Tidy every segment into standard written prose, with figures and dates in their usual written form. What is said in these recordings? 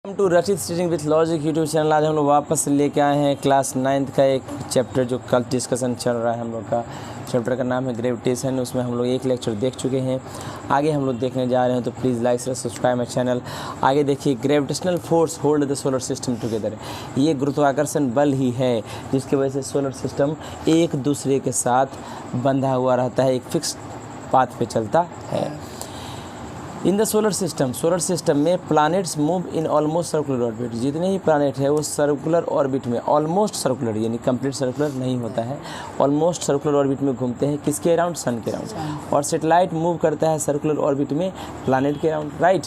Welcome to रचित studying with logic YouTube channel. आज हम लोग वापस लेके आए हैं क्लास 9th का एक चैप्टर जो कल डिस्कशन चल रहा है हम लोग का। चैप्टर का नाम है ग्रेविटेशन। उसमें हम लोग एक लेक्चर देख चुके हैं, आगे हम लोग देखने जा रहे हैं, तो please like subscribe my channel. आगे देखिए, gravitational force hold the solar system together. ये गुरुत्वाकर्षण बल ही है जिसकी वजह से सोलर सिस्टम एक दूसरे के साथ बंधा हुआ रहता है, एक फिक्स पाथ पे चलता है। इन द सोलर सिस्टम में planets move in almost circular orbit. जितने ही प्लैनेट है वो सर्कुलर ऑर्बिट में, ऑलमोस्ट सर्कुलर यानी कंप्लीट सर्कुलर नहीं होता है, ऑलमोस्ट सर्कुलर ऑर्बिट में घूमते हैं। किसके अराउंड? सन के अराउंड। और सैटेलाइट मूव करता है सर्कुलर ऑर्बिट में प्लैनेट के अराउंड, राइट।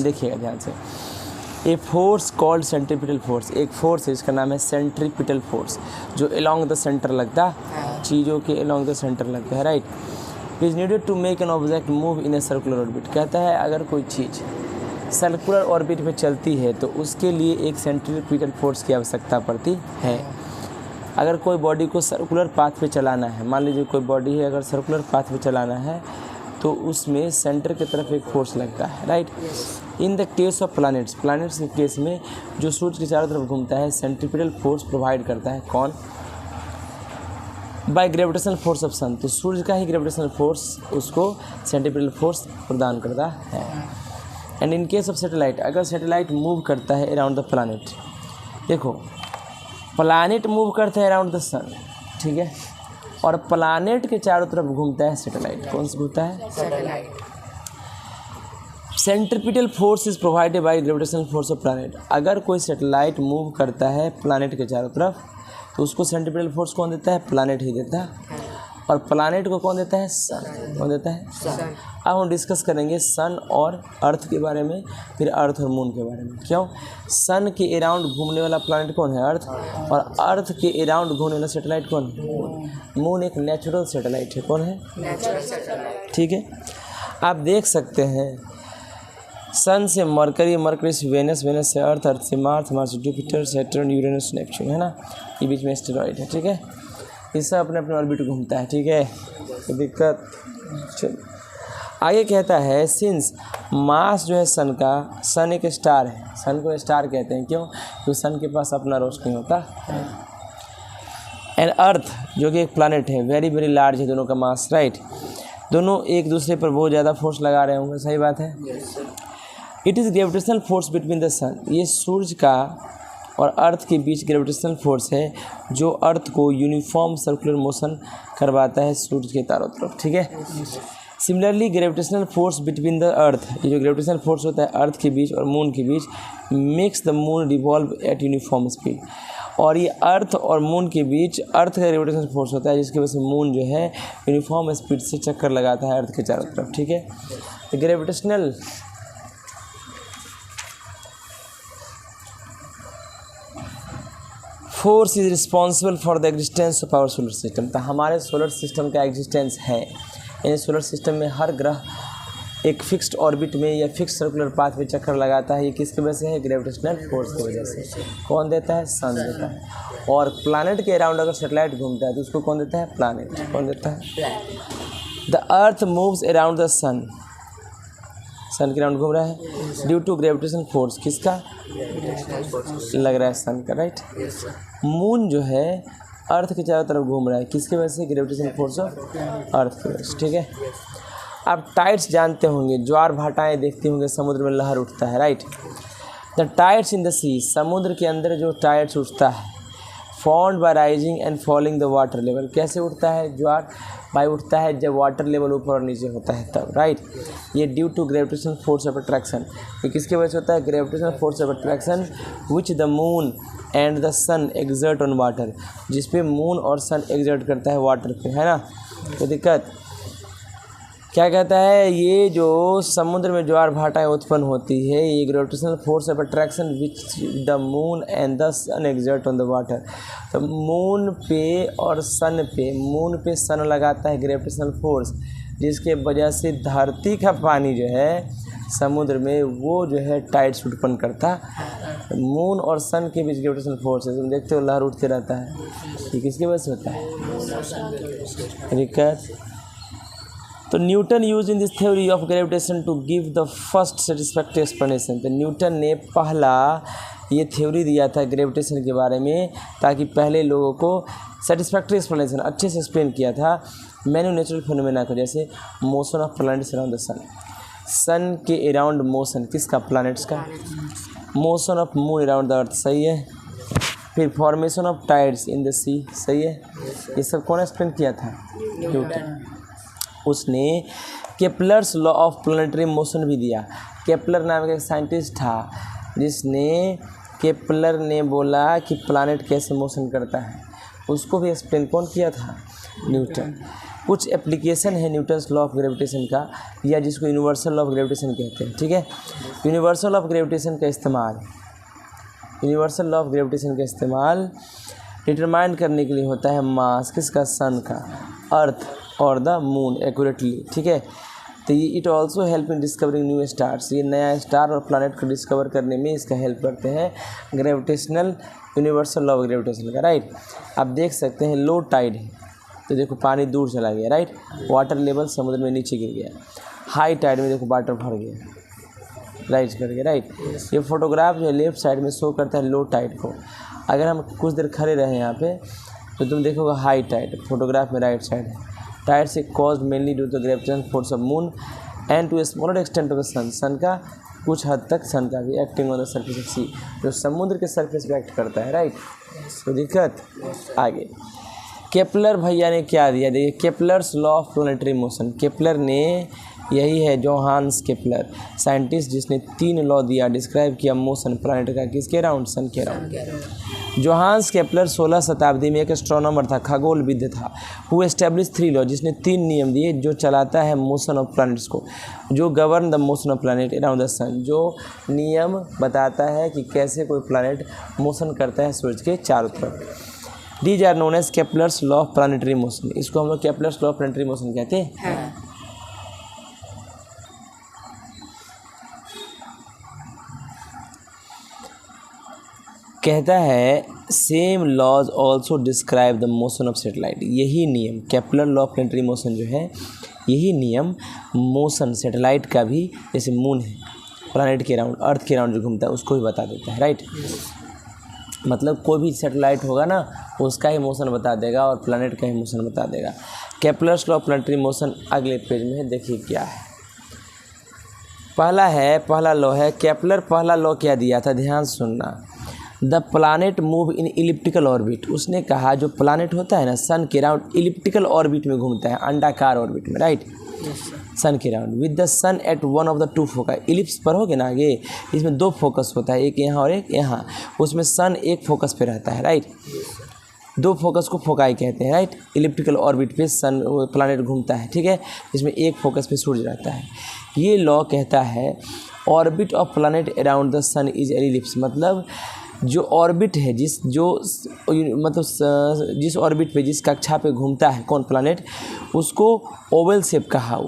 देखिएगा ध्यान से। A force called centripetal force, एक फोर्स है इसका नाम है सेंट्रीपिटल फोर्स, जो अलोंग द सेंटर लगता है, चीज़ों के अलोंग द सेंटर लगता है, right. Is needed to make an object move in a circular orbit. कहता है अगर कोई चीज़ सर्कुलर ऑर्बिट में चलती है तो उसके लिए एक सेंट्रीपिटल फोर्स की आवश्यकता पड़ती है। अगर कोई बॉडी को सर्कुलर पाथ पे चलाना है, मान लीजिए कोई बॉडी है, अगर सर्कुलर पाथ पे चलाना है तो उसमें सेंटर की तरफ एक फोर्स लगता है, right. In the case of planets के केस में जो सूर्य के चारों तरफ घूमता है, सेंट्रीपिटल फोर्स प्रोवाइड करता है कौन? बाय ग्रेविटेशनल फोर्स ऑफ सन। तो सूर्य का ही ग्रेविटेशनल फोर्स उसको सेंट्रीपिटल फोर्स प्रदान करता है। And in case of satellite, अगर सैटेलाइट मूव करता है अराउंड द प्लैनेट, देखो प्लैनेट मूव करता है अराउंड द सन, ठीक है, और प्लैनेट के चारों तरफ घूमता है सैटेलाइट। कौन सा घूमता है? Satellite. Centripetal force is provided by gravitational force of planet. अगर कोई सैटेलाइट मूव करता है प्लैनेट के चारों तरफ तो उसको सेंट्रीपिटल फोर्स कौन देता है? प्लैनेट ही देता है। और प्लैनेट को कौन देता है? सन। कौन देता है? सन। अब हम डिस्कस करेंगे सन और अर्थ के बारे में, फिर अर्थ और मून के बारे में। क्यों? सन के अराउंड घूमने वाला प्लैनेट कौन है? अर्थ। और अर्थ के अराउंड घूमने वाला सैटेलाइट कौन है? मून एक नेचुरल सैटेलाइट है। कौन है? नेचुरल सैटेलाइट, ठीक है। आप देख सकते हैं सन से मरकरी, मरकरी से वेनस, वेनस से अर्थ, अर्थ से मार्स, मार्स से जुपिटर, सैटर्न, यूरेनस, नेपच्यून, है ना। ये बीच में एस्टेरॉइड है, ठीक है। इससे अपने अपने ऑर्बिट घूमता है, ठीक है, कोई दिक्कत? चलो आगे कहता है, सिंस मास जो है सन का, सन एक स्टार है, सन को स्टार कहते हैं। क्यों? क्योंकि सन के पास अपना रोशनी होता है। एंड अर्थ जो कि एक प्लैनेट है, वेरी वेरी लार्ज है, दोनों का मास, राइट। दोनों एक दूसरे पर बहुत ज़्यादा फोर्स लगा रहे होंगे, सही बात है। It is gravitational force between the sun. ये सूर्य का और अर्थ के बीच ग्रेविटेशनल फोर्स है जो अर्थ को यूनिफॉर्म सर्कुलर मोशन करवाता है सूर्य के चारों तरफ, ठीक है। Similarly gravitational force between the earth, ये जो ग्रेविटेशनल फोर्स होता है अर्थ के बीच और मून के बीच, makes the moon revolve at uniform speed. और ये अर्थ और मून के बीच अर्थ का ग्रेविटेशनल फोर्स होता है जिसकी वजह से मून जो है यूनिफॉर्म स्पीड से चक्कर लगाता है अर्थ के चारों तरफ, ठीक है। Gravitational force is responsible for the existence of our solar system. तो हमारे सोलर सिस्टम का एग्जिस्टेंस है, यानी सोलर सिस्टम में हर ग्रह एक फिक्स्ड ऑर्बिट में या फिक्स सर्कुलर पाथ में चक्कर लगाता है। ये किसकी वजह से है? ग्रेविटेशनल फोर्स की वजह से। कौन देता है? सन देता है। और प्लैनेट के अराउंड अगर सैटेलाइट घूमता है तो उसको कौन देता है? प्लैनेट। कौन देता है? The earth moves around the sun, sun के अराउंड घूम रहा है ड्यू टू ग्रेविटेशनल फोर्स। किसका? लग रहा है सन का, राइट। मून जो है अर्थ के चारों तरफ घूम रहा है, किसकी वजह से? ग्रेविटेशनल फोर्स ऑफ अर्थ की वजह से, ठीक है। आप टाइड्स जानते होंगे, ज्वार भाटाएं देखते होंगे, समुद्र में लहर उठता है, right. The tides in the sea, समुद्र के अंदर जो टाइड्स उठता है, formed by rising and falling the water level. कैसे उठता है ज्वार? बाय उठता है जब वाटर लेवल ऊपर और नीचे होता है तब, राइट। ये due to gravitational force of attraction. ये किसकी वजह से होता है? Gravitational force of attraction which the moon and the sun exert on water, जिसपे मून और सन एक्सर्ट करता है वाटर पे, है ना। तो दिक्कत क्या कहता है? ये जो समुद्र में ज्वार भाटाएं उत्पन्न होती है, ये gravitational force of attraction which the moon and the sun exert on the water. तो मून पे और सन पे, मून पे सन लगाता है ग्रेविटेशनल फोर्स, जिसके वजह से धरती का पानी जो है समुद्र में वो जो है टाइड्स उत्पन्न करता। मून और सन के बीच ग्रेविटेशनल फोर्स है, तुम देखते हो लहर उठते रहता है, ये किसकी वजह से होता है? रिकत तो Newton use in this theory of gravitation to give the first satisfactory explanation. तो न्यूटन ने पहला ये थ्योरी दिया था ग्रेविटेशन के बारे में ताकि पहले लोगों को सेटिस्फैक्टरी एक्सप्लेनेशन अच्छे से एक्सप्लेन किया था मैन्यू नेचुरल फिनोमेना को, जैसे motion of planets around the sun, sun के अराउंड मोशन किसका, प्लैनेट्स का, motion of moon around the earth, सही है, फिर formation of tides in the sea, सही है, ये सब कौन एक्सप्लेन किया था, न्यूटन। उसने Kepler's law of planetary motion भी दिया। केपलर नाम का एक साइंटिस्ट था जिसने, केपलर ने बोला कि प्लानिट कैसे मोशन करता है, उसको भी एक्सप्लेन कौन किया था, न्यूटन। कुछ एप्लीकेशन है न्यूटन्स लॉ ऑफ ग्रेविटेशन का, या जिसको यूनिवर्सल लॉ ऑफ ग्रेविटेशन कहते हैं, ठीक है। यूनिवर्सल लॉ ऑफ ग्रेविटेशन का इस्तेमाल, यूनिवर्सल लॉ ऑफ ग्रेविटेशन का इस्तेमाल डिटरमाइन करने के लिए होता है मास किसका, सन का, अर्थ और द मून एक्यूरेटली, ठीक है। तो ये it also help in discovering new stars, ये नया स्टार और प्लैनेट को डिस्कवर करने में इसका हेल्प करते हैं gravitational, universal law of gravitation का, राइट। आप देख सकते हैं लो टाइड है तो देखो पानी दूर चला गया, राइट, वाटर लेवल समुद्र में नीचे गिर गया। हाई टाइड में देखो वाटर भर गया, राइज कर गया, राइट। ये फोटोग्राफ जो है लेफ्ट साइड में शो करता है लो टाइड को। अगर हम कुछ देर खड़े रहे यहाँ पे तो तुम देखोगे हाई टाइड, फोटोग्राफ में राइट साइड है। टाइड से cause mainly due to gravitation force of moon and to a smaller extent of the sun, sun का कुछ हद तक सन का भी acting on the surface of sea, जो समुद्र के सरफेस पे एक्ट करता है, राइट। तो दिक्कत आगे केपलर भैया ने क्या दिया, देखिए Kepler's law of planetary motion. Kepler ने, यही है जोहान्स केपलर, साइंटिस्ट जिसने 3 लॉ दिया, डिस्क्राइब किया मोशन प्लानिट का, किसके अराउंड, सन के अराउंड। जोहान्स केपलर 16 शताब्दी में एक एस्ट्रोनॉमर था, खगोलविद था। हु एस्टेब्लिश 3 लॉ, जिसने 3 नियम दिए जो चलाता है मोशन ऑफ प्लैनेट्स को, जो govern the motion of planet around the sun, जो नियम बताता है कि कैसे कोई प्लैनेट मोशन करता है सूरज के चारों तरफ। These are known as Kepler's law of planetary motion, इसको हम लोग Kepler's law of planetary motion कहते हैं। कहता है same laws also describe the motion of satellite, यही नियम Kepler law of planetary motion जो है, यही नियम मोशन सेटेलाइट का भी, जैसे मून है प्लानिट के अराउंड, अर्थ के अराउंड जो घूमता है उसको भी बता देता है, राइट। मतलब कोई भी सेटेलाइट होगा ना उसका ही मोशन बता देगा और प्लैनेट का ही मोशन बता देगा। Kepler's law of planetary motion अगले पेज में है, देखिए क्या है। पहला लॉ है, केपलर पहला लॉ क्या दिया था, ध्यान सुनना। The planet move in elliptical orbit, उसने कहा जो प्लानिट होता है ना सन के अराउंड इलिप्टिकल ऑर्बिट में घूमता है, अंडाकार ऑर्बिट में, राइट, सन के around, with the sun at one of the 2 foci. Ellipse पर हो गया ना आगे, इसमें 2 फोकस होता है, एक यहाँ और एक यहाँ, उसमें सन एक फोकस पे रहता है, राइट। 2 फोकस को फोकाई कहते हैं, राइट। इलिप्टिकल ऑर्बिट पे सन प्लानिट घूमता है, ठीक है, इसमें एक फोकस पे सूर्य रहता है। ये लॉ कहता है orbit of planet around the sun is ellipse, मतलब जो ऑर्बिट है, जिस ऑर्बिट पे, जिस कक्षा पे घूमता है कौन प्लानिट, उसको ओवल शेप कहा,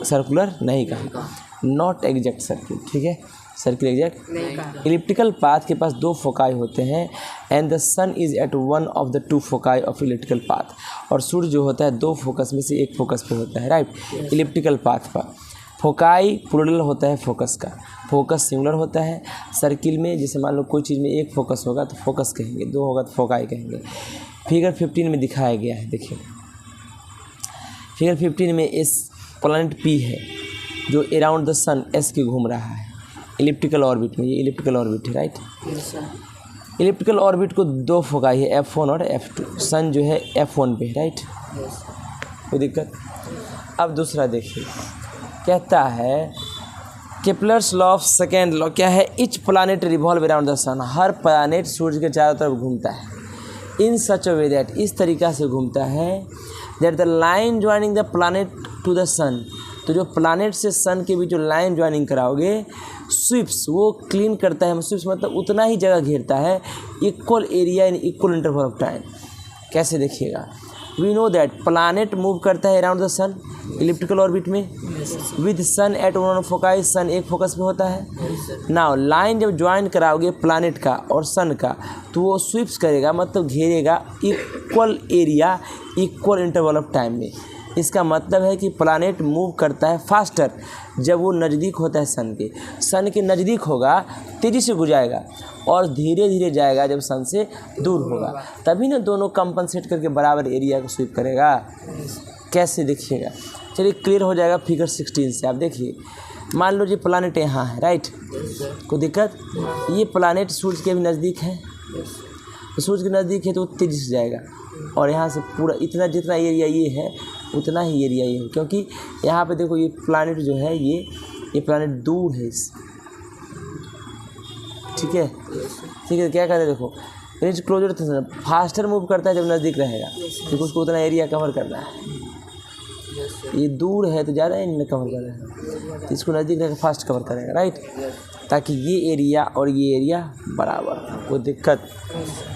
सर्कुलर नहीं कहा, नॉट एग्जैक्ट सर्किल, ठीक है, सर्किल एग्जैक्ट नहीं कहा। इलिप्टिकल पाथ के पास 2 फोकाई होते हैं and the sun is at one of the 2 foci of elliptical path, और सूर्य जो होता है 2 फोकस में से एक फोकस पे होता है, राइट, इलिप्टिकल पाथ पर। फोकाई प्लूरल होता है फोकस का, फोकस सिंगुलर होता है। सर्किल में जैसे मान लो कोई चीज़ में एक फोकस होगा तो फोकस कहेंगे, 2 होगा तो फोकाई कहेंगे। फिगर 15 में दिखाया गया है, देखिए फिगर 15 में इस प्लैनेट पी है जो अराउंड द सन एस के घूम रहा है इलिप्टिकल ऑर्बिट में, ये इलिप्टिकल ऑर्बिट है, राइट। इलिप्टिकल ऑर्बिट को 2 फोकाई है, F1 और F2, सन जो है F1 पे है, राइट, कोई दिक्कत। अब दूसरा देखिए, कहता है Kepler's law of second law क्या है, each planet revolve around the sun, हर प्लानिट सूर्य के चारों तरफ घूमता है। इन सच अ वे दैट, इस तरीक़ा से घूमता है, that the line joining the planet to the sun, तो जो प्लानिट से सन के बीच जो लाइन ज्वाइनिंग कराओगे, स्वीप्स, वो क्लीन करता है, स्वीप्स मतलब उतना ही जगह घेरता है, equal area in equal interval of time. कैसे देखिएगा, we know that planet move करता है around the sun elliptical orbit में, with sun at one foci, sun एक फोकस में होता है। नाउ लाइन जब ज्वाइन कराओगे प्लानिट का और सन का तो वो स्वीप्स करेगा, मतलब घेरेगा equal area equal interval of time में। इसका मतलब है कि प्लानेट मूव करता है फास्टर जब वो नज़दीक होता है सन के नज़दीक होगा तेज़ी से गुजारेगा और धीरे धीरे जाएगा जब सन से दूर होगा, तभी ना दोनों कंपनसेट करके बराबर एरिया को स्वीप करेगा। कैसे देखिएगा, चलिए क्लियर हो जाएगा फिगर 16 से। आप देखिए, मान लो ये प्लानेट यहाँ है, राइट, कोई दिक्कत, ये प्लानेट सूरज के भी नज़दीक है, तो सूरज के नज़दीक है तो वो तेज़ी से जाएगा और यहाँ से पूरा इतना जितना एरिया ये है उतना ही एरिया ये है, क्योंकि यहाँ पे देखो ये प्लानेट जो है ये प्लानेट दूर है इस, ठीक है, क्या कहते हैं, देखो it's closer to faster move करता है जब नज़दीक रहेगा, क्योंकि उसको उतना एरिया कवर करना है। ये दूर है तो ज़्यादा नहीं कवर कर रहा है, तो इसको नज़दीक रहेगा फास्ट कवर करेगा, राइट, ताकि ये एरिया और ये एरिया बराबर, कोई दिक्कत।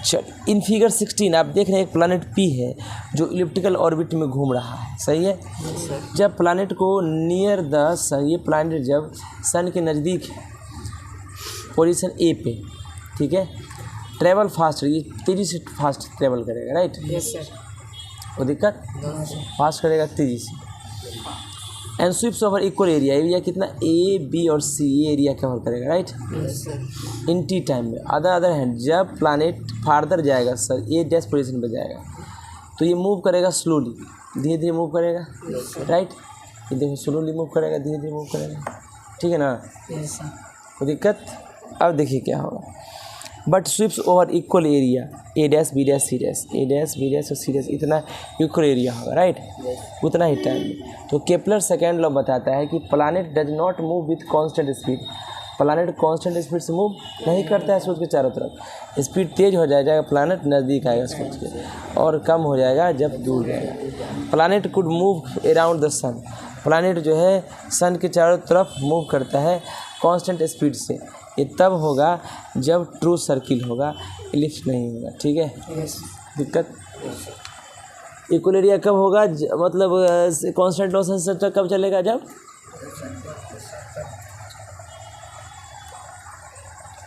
चल, इन फिगर 16 आप देख रहे हैं एक प्लानेट पी है जो इलिप्टिकल ऑर्बिट में घूम रहा है, सही है। जब प्लानेट को नियर द सन, ये प्लानेट जब सन के नज़दीक है पोजीशन ए पे, ठीक है, ट्रेवल फास्ट, ये तेज़ी से फास्ट ट्रेवल करेगा, राइट, कोई दिक्कत, फास्ट करेगा तेज़ी से, and sweeps over equal area कितना ए बी और सी, ये एरिया कवर करेगा, राइट, इन टी टाइम में। अदर हैंड जब प्लानेट फार्दर जाएगा सर ए डैश पोजीशन पे जाएगा तो ये मूव करेगा स्लोली, धीरे धीरे मूव करेगा, राइट, ये देखो स्लोली मूव करेगा, धीरे धीरे मूव करेगा, ठीक है ना, कोई दिक्कत। अब देखिए क्या होगा, but sweeps over equal area A dash B dash C dash, A dash B dash और सी डैश, इतना इक्वल एरिया होगा, राइट, उतना ही टाइम में। तो केपलर सेकेंड लॉ बताता है कि planet does not move with constant speed, planet constant speed से मूव नहीं करता है सूरज के चारों तरफ, स्पीड तेज़ हो जाएगा प्लानेट नज़दीक आएगा सूरज के, और कम हो जाएगा जब दूर जाएगा। Planet could move around the sun, planet जो है सन के चारों तरफ मूव करता है कांस्टेंट स्पीड से, ये तब होगा जब ट्रू सर्किल होगा, इलिप्स नहीं होगा, ठीक है, दिक्कत। इक्वल एरिया कब होगा, मतलब कांस्टेंट मोशन से कब चलेगा, जब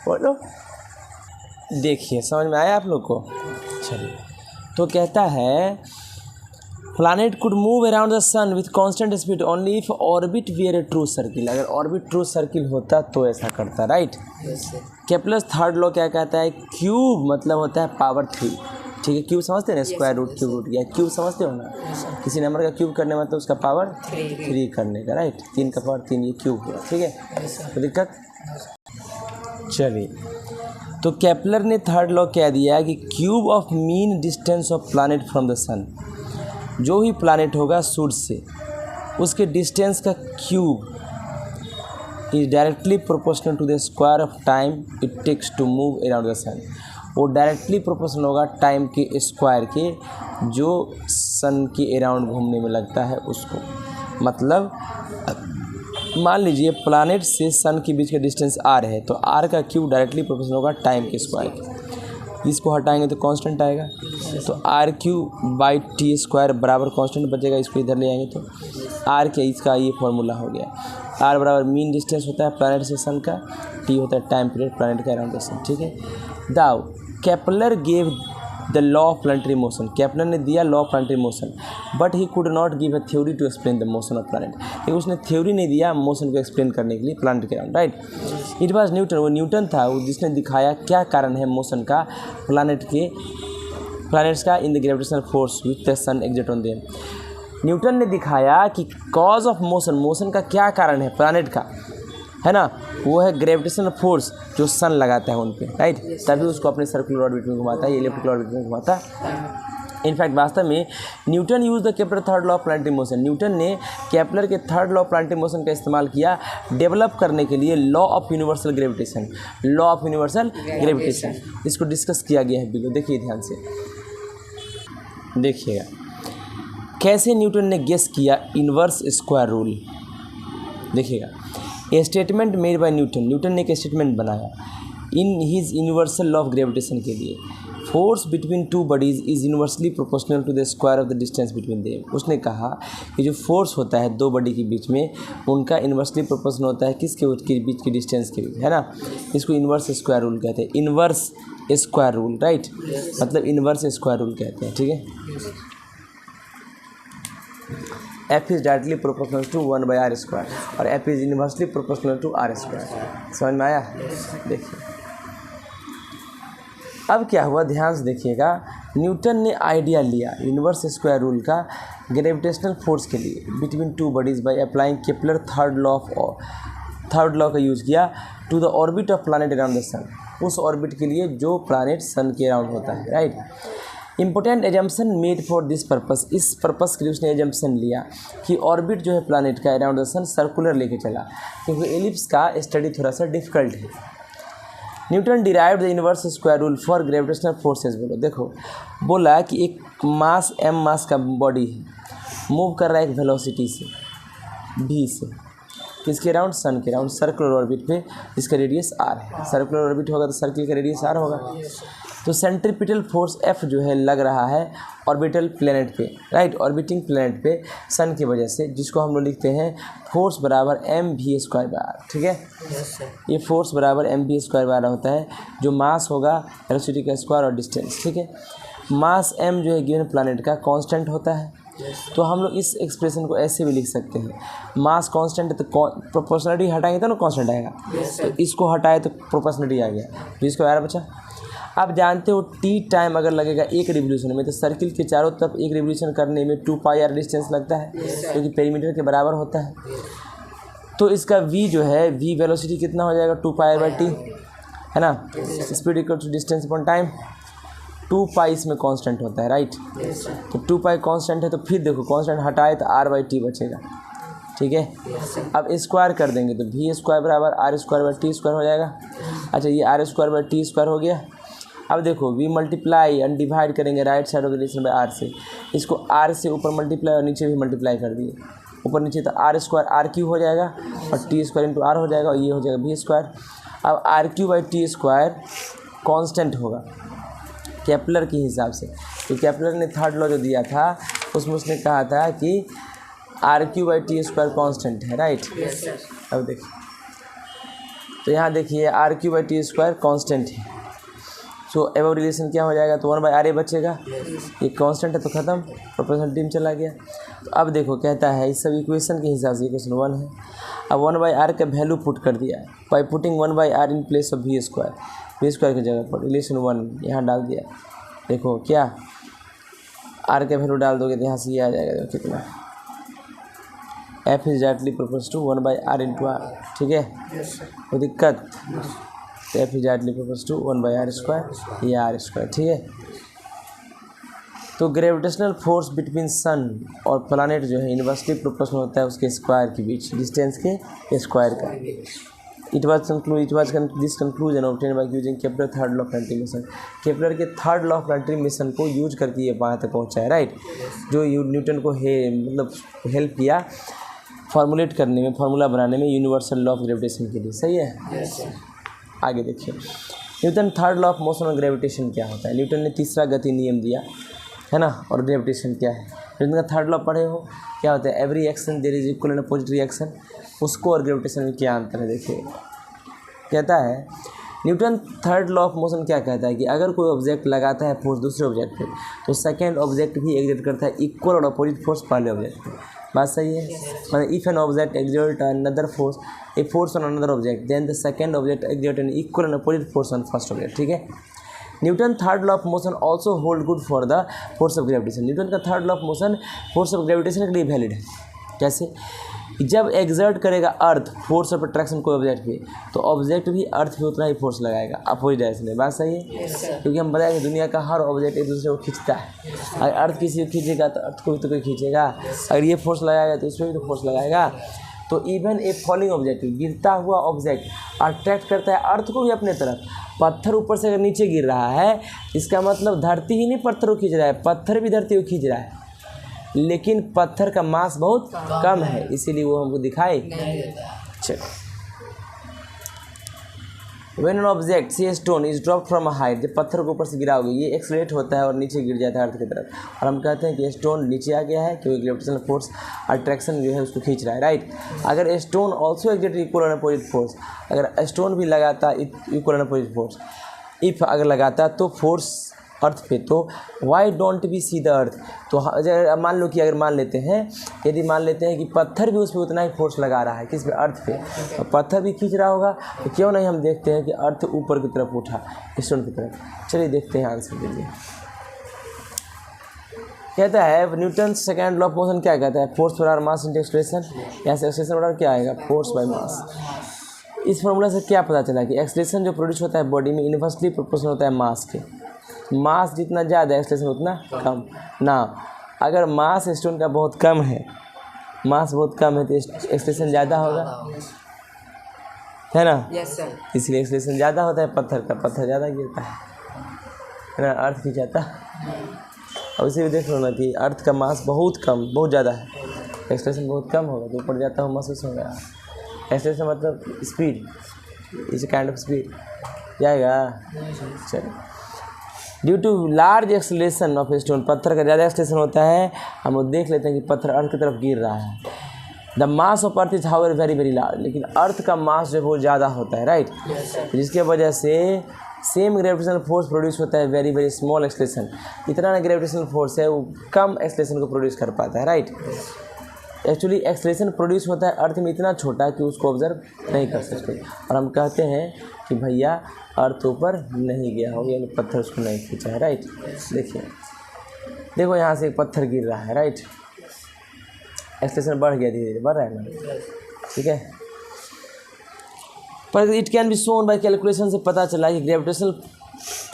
बोलो, देखिए समझ में आया आप लोग को। चलिए, तो कहता है planet could move around the sun with constant speed only if orbit were a true circle, अगर ऑर्बिट ट्रू सर्किल होता तो ऐसा करता, राइट। केपलर थर्ड लॉ क्या कहता है, क्यूब मतलब होता है पावर 3, ठीक है, क्यूब समझते हैं ना, स्क्वायर रूट क्यूब रूट या क्यूब समझते हो ना, किसी नंबर का क्यूब करने मतलब उसका पावर 3 करने का, राइट, 3 का पावर 3 ये क्यूब हुआ, ठीक है, तो दिक्कत। चलिए, तो केपलर ने थर्ड लॉ कह दिया कि cube of mean distance of planet from the sun, जो ही प्लानेट होगा सूरज से उसके डिस्टेंस का cube is directly proportional to the square of time it takes to move around the sun, वो डायरेक्टली प्रोपोर्शनल होगा टाइम के स्क्वायर के जो सन के अराउंड घूमने में लगता है उसको। मतलब मान लीजिए प्लानेट से सन के बीच का डिस्टेंस आर है, तो आर का क्यूब डायरेक्टली प्रोपोर्शनल होगा टाइम के स्क्वायर के, इसको हटाएंगे तो कांस्टेंट आएगा, तो R cube by T square बराबर कांस्टेंट बचेगा, इसको इधर ले आएंगे तो आर के, इसका ये फॉर्मूला हो गया, आर बराबर मीन डिस्टेंस होता है प्लानेट से सन का, टी होता है टाइम पीरियड प्लानेट का अराउंड द सन, ठीक है। Though Kepler gave the law of planetary motion, Kepler ने दिया law of planetary motion, but he could not give a theory to explain the motion of planet, क्योंकि उसने theory नहीं दिया motion को explain करने के लिए प्लानेट के around, right. It was Newton, वो न्यूटन था जिसने दिखाया क्या कारण है मोशन का प्लानेट्स का in the gravitational force with the sun exert on them. Newton ने दिखाया कि कॉज ऑफ मोशन का क्या कारण है प्लानेट का, है ना, वो है ग्रेविटेशनल फोर्स जो सन लगाता है उन पे, राइट, तभी उसको अपने सर्कुलर ऑर्बिट में घुमाता है, इलिप्टिकल ऑर्बिट में घुमाता है। इनफैक्ट वास्तव में Newton use the Kepler third law of planetary motion, Newton ने केपलर के third law of planetary motion का इस्तेमाल किया डेवलप करने के लिए law of universal gravitation, law of universal gravitation, इसको डिस्कस किया गया है बिल्कुल, देखिए ध्यान से देखिएगा कैसे न्यूटन ने गेस किया इन्वर्स स्क्वायर रूल। देखिएगा, a statement made by Newton ने एक स्टेटमेंट बनाया in his universal law of gravitation के लिए, force between two bodies is universally proportional to the square of the distance between them. उसने कहा कि जो फोर्स होता है दो बॉडी के बीच में, उनका इन्वर्सली प्रोपोर्शनल होता है किसके बीच की डिस्टेंस के बीच, है ना, इसको इन्वर्स स्क्वायर रूल कहते हैं, इन्वर्स स्क्वायर रूल, राइट, मतलब इन्वर्स स्क्वायर रूल कहते हैं, ठीक है। F is directly proportional to 1/r² और F is inversely proportional to r²। समझ में आया? देखिए अब क्या हुआ, ध्यान से देखिएगा। न्यूटन ने आइडिया लिया यूनिवर्स स्क्वायर रूल का ग्रेविटेशनल फोर्स के लिए between two bodies by applying Kepler third law का यूज़ किया to the orbit of planet around the sun, उस ऑर्बिट के लिए जो प्लैनेट सन के अराउंड होता है, right. Important assumption made for this purpose, इस पर्पस के लिए उसने एजम्पशन लिया कि ऑर्बिट जो है प्लैनेट का अराउंड द सन सर्कुलर लेके चला, क्योंकि एलिप्स का स्टडी थोड़ा सा डिफिकल्ट है। Newton derived the inverse square rule for gravitational forces. बोलो, देखो बोला कि एक मास m मास का बॉडी है, मूव कर रहा है एक वेलोसिटी से v से, किसके अराउंड? सन के अराउंड, सर्कुलर ऑर्बिट पे, जिसका रेडियस r है। सर्कुलर ऑर्बिट होगा तो सर्किल का रेडियस r होगा। तो सेंट्रीपिटल फोर्स F जो है लग रहा है ऑर्बिटल प्लेनेट पे, राइट, ऑर्बिटिंग प्लेनेट पे सन की वजह से, जिसको हम लोग लिखते हैं फोर्स बराबर mv²/r। ठीक है, ये फोर्स बराबर mv²/r होता है, जो मास होगा वेलोसिटी का स्क्वायर और डिस्टेंस। ठीक है, मास m जो है गिवन प्लैनेट का कांस्टेंट होता है। तो हम लोग इस एक्सप्रेशन को ऐसे भी लिख सकते हैं, मास कांस्टेंट है तो प्रोपोर्शनलिटी हटाएंगे तो ना कांस्टेंट आएगा, तो इसको हटाए तो प्रोपोर्शनलिटी आ गया, तो इसको यार बचा। आप जानते हो t टाइम अगर लगेगा एक रिवोल्यूशन में, तो सर्किल के चारों तरफ एक रिवोल्यूशन करने में 2πr डिस्टेंस लगता है, क्योंकि पेरीमीटर के बराबर होता है। तो इसका v जो है, v वेलोसिटी कितना हो जाएगा? 2πr/t है ना, speed equal to distance upon time. 2π इसमें कांस्टेंट होता है, राइट। तो 2π कांस्टेंट है, तो फिर देखो कांस्टेंट हटाए तो r/t बचेगा। ठीक है, अब स्क्वायर कर देंगे तो v² बराबर r²/t² हो जाएगा। अच्छा, ये r²/t² हो गया। अब देखो v मल्टीप्लाई एंड डिवाइड करेंगे right side of the relation bye r से, इसको r से ऊपर मल्टीप्लाई और नीचे भी मल्टीप्लाई कर दिए, ऊपर नीचे, तो r² r³ हो जाएगा और t² × r हो जाएगा, और ये हो जाएगा v²। अब r³/t² कांस्टेंट होगा केपलर के हिसाब से, तो केपलर ने थर्ड लॉ जो दिया था उसमें उसने कहा था कि r³/t² कांस्टेंट है, राइट। अब देखिए, तो यहाँ देखिए r³/t² कांस्टेंट है, सो एबव रिलेशन क्या हो जाएगा? तो 1/r बचेगा, ये कांस्टेंट है तो ख़त्म, प्रोपोर्शनलिटी में चला गया। तो अब देखो कहता है इस सब इक्वेशन के हिसाब से इक्वेशन 1 है। अब 1/r का वैल्यू पुट कर दिया by putting 1/r in place of v² की जगह पर रिलेशन 1 यहाँ डाल दिया। देखो क्या r का वैल्यू डाल दोगे तो यहाँ से ये आ जाएगा, कितना f is directly proportional to 1/r × r। ठीक है, कोई दिक्कत? तो f is directly proportional to 1/r², ये r²। ठीक है, तो ग्रेविटेशनल फोर्स बिटवीन सन और प्लैनेट जो है इनवर्सली प्रोपोर्शनल होता है उसके स्क्वायर के बीच, डिस्टेंस के स्क्वायर का। This conclusion obtain by using Kepler third law of planetary motion. Kepler के third law of planetary motion को यूज करके ये वहाँ तक पहुँचा है, राइट, जो न्यूटन को मतलब हेल्प किया फॉर्मुलेट करने में, फार्मूला बनाने में यूनिवर्सल लॉ ऑफ ग्रेविटेशन के लिए। सही है, आगे देखिए Newton third law of motion और ग्रेविटेशन क्या होता है। न्यूटन ने तीसरा गति नियम दिया है ना, और ग्रेविटेशन क्या है। न्यूटन का थर्ड लॉ पढ़े हो, क्या होता है? Every action there is equal and opposite reaction. उसको और ग्रेविटेशन में क्या अंतर है देखिए। कहता है Newton third law of motion क्या कहता है कि अगर कोई ऑब्जेक्ट लगाता है फोर्स दूसरे ऑब्जेक्ट पे, तो सेकेंड ऑब्जेक्ट भी एग्जर्ट करता है इक्वल और अपोजिट फोर्स पहले ऑब्जेक्ट पे। बात सही है? मतलब if an object exert another force on another object, then the second object exert an equal and opposite force on first object। ठीक है, Newton third law of motion also hold good for the force of gravitation. Newton का third law of motion force of gravitation के लिए valid है। कैसे? जब exert करेगा earth force of attraction कोई ऑब्जेक्ट पे, तो ऑब्जेक्ट भी अर्थ पे उतना ही फोर्स लगाएगा अपोजिट डायरेक्शन में। बात सही है? क्योंकि हम बताएं कि दुनिया का हर ऑब्जेक्ट एक दूसरे को खींचता है। अगर अर्थ किसी को खींचेगा तो अर्थ को भी तो कोई खींचेगा, अगर ये फोर्स लगाएगा तो इसमें भी तो फोर्स लगाएगा। तो इवन ए फॉलिंग ऑब्जेक्ट, गिरता हुआ ऑब्जेक्ट अट्रैक्ट करता है अर्थ को भी अपने तरफ। पत्थर ऊपर से अगर नीचे गिर रहा है, इसका मतलब धरती ही नहीं पत्थर को खींच रहा है, पत्थर भी धरती को खींच रहा है, लेकिन पत्थर का मास बहुत कम है, इसीलिए वो हमको दिखाई चलो। When an object say stone is dropped from a height, जब पत्थर को ऊपर से गिराओगे ये एक्सलेट होता है और नीचे गिर जाता है अर्थ की तरफ, और हम कहते हैं कि स्टोन नीचे आ गया है क्योंकि ग्रेविटेशनल फोर्स अट्रैक्शन जो है उसको खींच रहा है, राइट। अगर stone also exert equal and opposite force, अगर स्टोन भी लगाता equal and opposite force, if अगर लगाता तो फोर्स अर्थ पे, तो why don't we see the earth. तो मान लो कि अगर मान लेते हैं, यदि मान लेते हैं कि पत्थर भी उस पर उतना ही फोर्स लगा रहा है, किस पे, अर्थ पे, और पत्थर भी खींच रहा होगा, तो क्यों नहीं हम देखते हैं कि अर्थ ऊपर की तरफ उठा, स्टोन की तरफ। चलिए देखते हैं आंसर दीजिए। कहता है Newton second law of motion क्या कहता है, फोर्स पर आर मास इंटू एक्सलेशन, यहाँ से एक्सलेशन ऑर्डर क्या आएगा, फोर्स बाय मास। इस फॉर्मूला से क्या पता चला कि एक्सलेशन जो प्रोड्यूस होता है बॉडी में इन्वर्सली प्रोपोर्शनल होता है मास के। मास जितना ज़्यादा एक्सलेशन उतना कम ना। अगर मास स्टोन का बहुत कम है, मास बहुत कम है, तो एक्सलेशन ज़्यादा होगा, है ना। Yes sir. इसलिए एक्सलेशन ज़्यादा होता है पत्थर का, पत्थर ज़्यादा गिरता है ना, अर्थ की जाता। अब इसे भी देख लो ना कि अर्थ का मास बहुत कम, बहुत ज़्यादा है, एक्सलेशन बहुत कम होगा तो ऊपर जाता हुआ महसूस होगा। एक्सलेशन मतलब स्पीड, इस काइंड ऑफ स्पीड जाएगा। चलिए, due to large acceleration of stone, पत्थर का ज़्यादा एक्सलेशन होता है, हम लोग देख लेते हैं कि पत्थर अर्थ की तरफ गिर रहा है। The mass of earth is however very very large, लेकिन अर्थ का मास जो बहुत ज़्यादा होता है, राइट, जिसके वजह से सेम ग्रेविटेशनल फोर्स प्रोड्यूस होता है वेरी वेरी स्मॉल एक्सलेशन। इतना ना ग्रेविटेशनल फोर्स है वो कम एक्सलेशन को प्रोड्यूस कर पाता है, राइट। एक्चुअली एक्सलेशन प्रोड्यूस होता है अर्थ में इतना छोटा कि उसको ऑब्जर्व नहीं कर सकते, और हम कहते हैं कि भैया अर्थ ऊपर नहीं गया हो, यानी पत्थर उसको नहीं खींचा है, राइट। देखिए, देखो यहाँ से एक पत्थर गिर रहा है, राइट, एक्सलेशन बढ़ गया, धीरे धीरे बढ़ रहा है ना, ठीक है। पर it can be shown by calculation से पता चला कि gravitational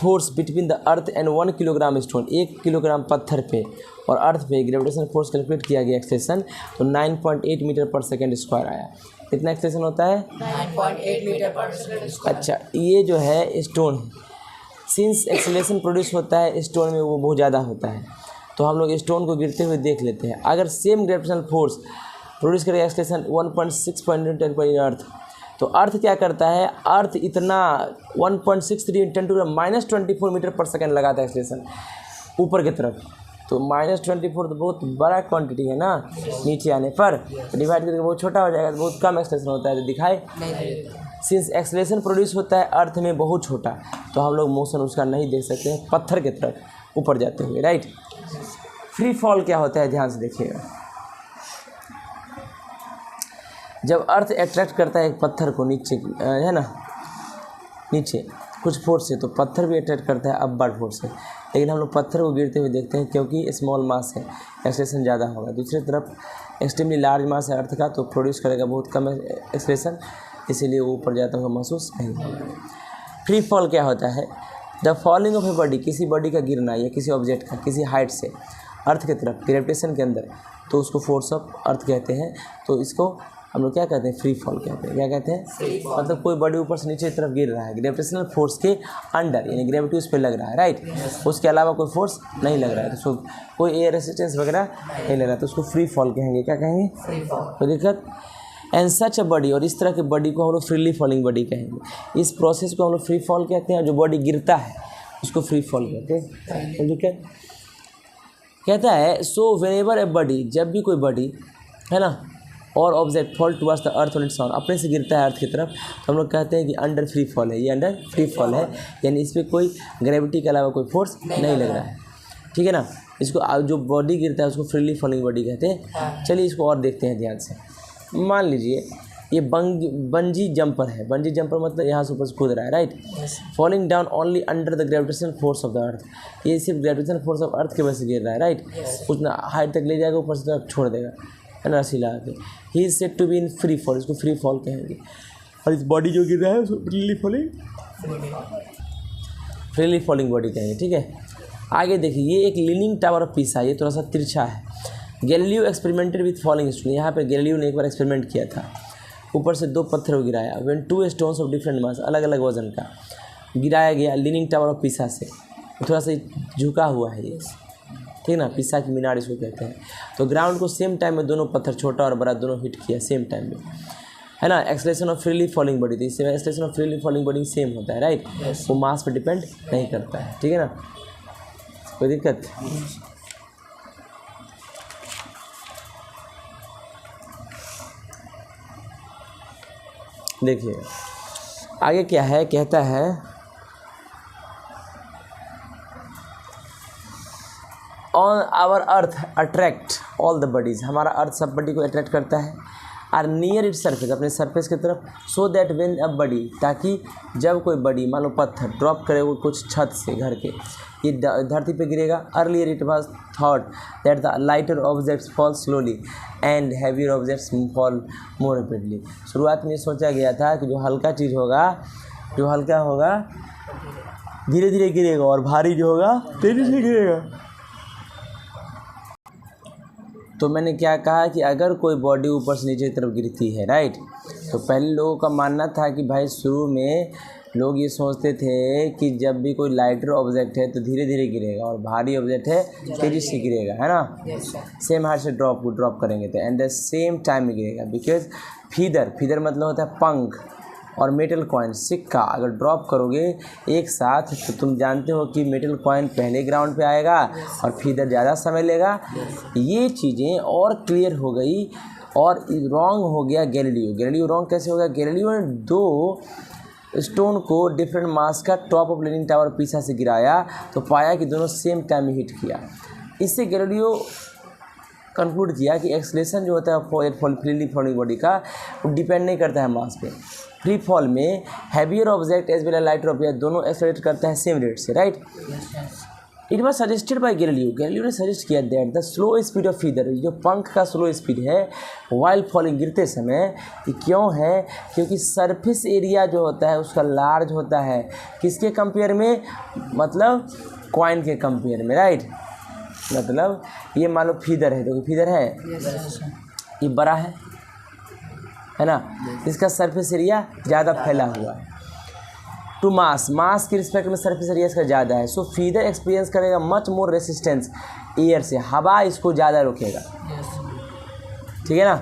force between the earth and 1 kilogram stone, 1 kilogram पत्थर पे और अर्थ पे ग्रेविटेशनल फोर्स कैलकुलेट किया गया एक्सलेशन, तो 9.8 मीटर पर सेकेंड स्क्वायर आया। कितना एक्सलेशन होता है, 9.8 मीटर पर सेकंड स्क्वायर। अच्छा, ये जो है स्टोन है, सिंस एक्सलेशन प्रोड्यूस होता है स्टोन में वो बहुत ज़्यादा होता है, तो हम लोग स्टोन को गिरते हुए देख लेते हैं। अगर सेम ग्रेविटेशनल फोर्स प्रोड्यूस करेगा एक्सलेशन 1.6 पर अर्थ, तो अर्थ क्या करता है, अर्थ इतना 1.63 × 10⁻24 मीटर पर सेकेंड लगाता है एक्सलेशन ऊपर की तरफ, तो -24 तो बहुत बड़ा क्वांटिटी है ना, नीचे आने पर डिवाइड करके बहुत छोटा हो जाएगा, तो बहुत कम एक्सलेशन होता है, तो दिखाई सिंस एक्सलेशन प्रोड्यूस होता है अर्थ में बहुत छोटा, तो हम लोग मोशन उसका नहीं देख सकते हैं पत्थर की तरफ ऊपर जाते हुए, राइट। फ्री फॉल क्या होता है, ध्यान से देखिएगा। जब अर्थ अट्रैक्ट करता है एक पत्थर को नीचे, है ना, नीचे कुछ फोर्स से, तो पत्थर भी अट्रैक्ट करता है अपवर्ड फोर्स से, लेकिन हम लोग पत्थर को गिरते हुए देखते हैं क्योंकि स्मॉल मास है, एक्सलेशन ज़्यादा होगा। दूसरी तरफ एक्सट्रीमली लार्ज मास है अर्थ का, तो प्रोड्यूस करेगा बहुत कम एक्सलेशन, इसीलिए वो ऊपर जाता हुआ महसूस नहीं होगा। फ्री फॉल क्या होता है, the falling of a body, किसी बॉडी का गिरना या किसी ऑब्जेक्ट का किसी हाइट से अर्थ की तरफ ग्रेविटेशन के अंदर, तो उसको फोर्स ऑफ अर्थ कहते हैं। तो इसको हम लोग क्या कहते हैं, फ्री फॉल कहते हैं। क्या कहते हैं, मतलब कोई बॉडी ऊपर से नीचे की तरफ गिर रहा है ग्रेविटेशनल फोर्स के अंडर, यानी ग्रेविटी उस पर लग रहा है, राइट, उसके अलावा कोई फोर्स नहीं लग रहा है, तो उसको कोई एयर रेसिस्टेंस वगैरह नहीं लग रहा है, तो उसको फ्री फॉल कहेंगे। क्या कहेंगे, कोई दिक्कत। एंड सच अ बॉडी, और इस तरह की बॉडी को हम लोग फ्रीली फॉलिंग बॉडी कहेंगे। इस प्रोसेस को हम लोग फ्री फॉल कहते हैं, और जो बॉडी गिरता है उसको फ्री फॉल कहते हैं, कोई दिक्कत। कहता है सो व्हेनेवर ए बॉडी, जब भी कोई बॉडी, है ना, और object fall towards the earth on its own, अपने से गिरता है अर्थ की तरफ, तो हम लोग कहते हैं कि अंडर फ्री फॉल है, ये अंडर फ्री फॉल है, यानी इस पर कोई ग्रेविटी के अलावा कोई फोर्स नहीं लग रहा है, ठीक है ना। इसको जो बॉडी गिरता है उसको फ्रीली फॉलिंग बॉडी कहते हैं। चलिए इसको और देखते हैं ध्यान से। मान लीजिए ये बंजी जंपर है, बंजी जंपर मतलब यहाँ से ऊपर से कूद रहा है, right, falling down only under the gravitational force of the earth, ये सिर्फ ग्रेविटेशनल फोर्स ऑफ अर्थ की वजह से गिर रहा है, राइट, उतना हाइट तक ले जाएगा, ऊपर से छोड़ देगा, है ना, रस्सी लगा के। He is said to be in free fall, इसको फ्री फॉल कहेंगे। और इस बॉडी जो गिर रहा है उसको फ्रीली फॉलिंग बॉडी कहेंगे, ठीक है। आगे देखिए, ये एक लीनिंग टावर ऑफ पीसा, ये थोड़ा सा तिरछा है। Galileo experimented with falling stone, यहाँ पे गैलीलियो ने एक बार एक्सपेरिमेंट किया था, ऊपर से 2 पत्थर को गिराया, when 2 stones of different mass, अलग अलग वजन का गिराया गया लीनिंग टावर ऑफ पीसा से, थोड़ा सा झुका हुआ है ये, ठीक ना, पिसा की मीनार इसको कहते हैं। तो ग्राउंड को सेम टाइम में दोनों पत्थर, छोटा और बड़ा, दोनों हिट किया सेम टाइम में, है ना। Acceleration of freely falling body, तो इससे acceleration of freely falling body same होता है, राइट, वो मास पर डिपेंड नहीं करता है, ठीक है ना, कोई दिक्कत। देखिए आगे क्या है, कहता है on our earth attract all the bodies, हमारा अर्थ सब बॉडी को अट्रैक्ट करता है, आर नियर इट सरफेस, अपने सरफेस की तरफ, so that when a body, ताकि जब कोई बॉडी मान लो पत्थर ड्रॉप करे वो कुछ छत से घर के, ये धरती पे गिरेगा, earlier it was thought that the lighter objects fall slowly and heavier objects fall more rapidly. शुरुआत में सोचा गया था कि जो हल्का चीज़ होगा, जो हल्का होगा धीरे धीरे गिरेगा और भारी जो होगा तेजी से गिरेगा। तो मैंने क्या कहा कि अगर कोई बॉडी ऊपर से नीचे की तरफ गिरती है, राइट, तो पहले लोगों का मानना था कि भाई शुरू में लोग ये सोचते थे कि जब भी कोई लाइटर ऑब्जेक्ट है तो धीरे धीरे गिरेगा और भारी ऑब्जेक्ट है तेजी से गिरेगा, है ना, सेम हाइट से ड्रॉप करेंगे तो एंड द सेम टाइम में गिरेगा। बिकॉज फीदर मतलब होता है पंख, और मेटल कॉइन सिक्का अगर ड्रॉप करोगे एक साथ तो तुम जानते हो कि मेटल कॉइन पहले ग्राउंड पे आएगा और फीदर ज़्यादा समय लेगा। ये चीज़ें और क्लियर हो गई और रॉन्ग हो गया गैलीलियो रॉन्ग कैसे हो गया? गैलीलियो ने 2 स्टोन को डिफरेंट मास का टॉप ऑफ लीनिंग टावर पीछा से गिराया तो पाया कि दोनों सेम टाइम में हिट किया। इससे गैलीलियो कंक्लूड किया कि एक्सलेशन जो होता है फ्रीली फॉलिंग बॉडी का वो डिपेंड नहीं करता है मास पे। फ्री फॉल में heavier object as well as lighter object दोनों एक्सेलरेट करते हैं सेम रेट से, right. It was suggested by Galileo ने सजेस्ट किया that the slow speed of feather, जो पंख का स्लो स्पीड है वाइल फॉलिंग गिरते समय, ये क्यों है? क्योंकि सरफेस एरिया जो होता है उसका लार्ज होता है, किसके कंपेयर में? मतलब कॉइन के कंपेयर में, राइट। मतलब ये मान लो फीदर है, तो फीदर है ये बड़ा है ना, इसका सरफेस एरिया ज़्यादा फैला हुआ है। टू मास के रिस्पेक्ट में सरफेस एरिया इसका ज़्यादा है, सो फीदर एक्सपीरियंस करेगा मच मोर रेसिस्टेंस एयर से, हवा इसको ज़्यादा रोकेगा, ठीक है ना,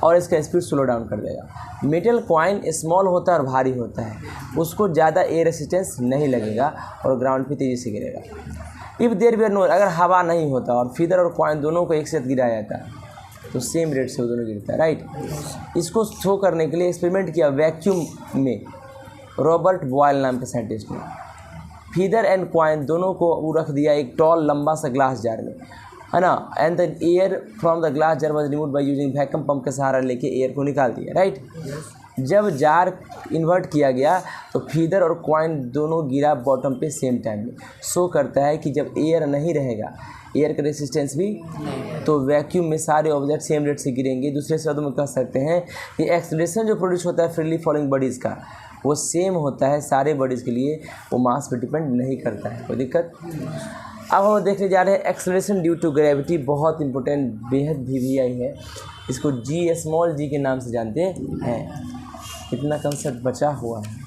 और इसका स्पीड स्लो डाउन कर देगा। मेटल कॉइन स्मॉल होता है और भारी होता है, उसको ज़्यादा एयर रेसिस्टेंस नहीं लगेगा और ग्राउंड पे तेज़ी से गिरेगा। इफ़ देयर वेयर नो, अगर हवा नहीं होता और फीदर और कॉइन दोनों को एक साथ गिराया जाता है तो सेम रेट से वो दोनों गिरता है, राइट। इसको शो करने के लिए एक्सपेरिमेंट किया वैक्यूम में, रॉबर्ट बॉयल नाम के साइंटिस्ट ने। फीदर एंड कॉइन दोनों को वो रख दिया एक टॉल लंबा सा ग्लास जार में, है ना, and the air from the glass jar was removed by using vacuum pump का सहारा लेके एयर को निकाल दिया, राइट। जब जार इन्वर्ट किया गया तो फीदर और कॉइन दोनों गिरा बॉटम पे सेम टाइम में। शो करता है कि जब एयर नहीं रहेगा, एयर का रेसिस्टेंस भी, तो वैक्यूम में सारे ऑब्जेक्ट सेम रेट से गिरेंगे। दूसरे शब्दों में कह सकते हैं कि एक्सेलरेशन जो प्रोड्यूस होता है फ्रीली फॉलिंग बॉडीज़ का वो सेम होता है सारे बॉडीज़ के लिए, वो मास पे डिपेंड नहीं करता है, कोई दिक्कत। अब हम देखने जा रहे हैं एक्सेलरेशन ड्यू टू ग्रेविटी, बहुत इंपॉर्टेंट, बेहद VVI है, इसको स्मॉल g के नाम से जानते हैं। कितना कंसेप्ट बचा हुआ है।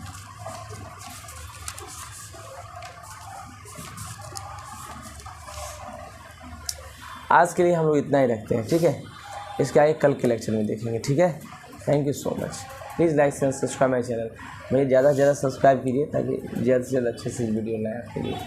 आज के लिए हम लोग इतना ही रखते हैं, ठीक है। इसके आगे कल के लेक्चर में देखेंगे, ठीक है। Thank you so much. Please like and subscribe my channel. मुझे ज़्यादा से ज़्यादा सब्सक्राइब कीजिए ताकि ज़्यादा से ज़्यादा अच्छे से वीडियो लाए आपके लिए।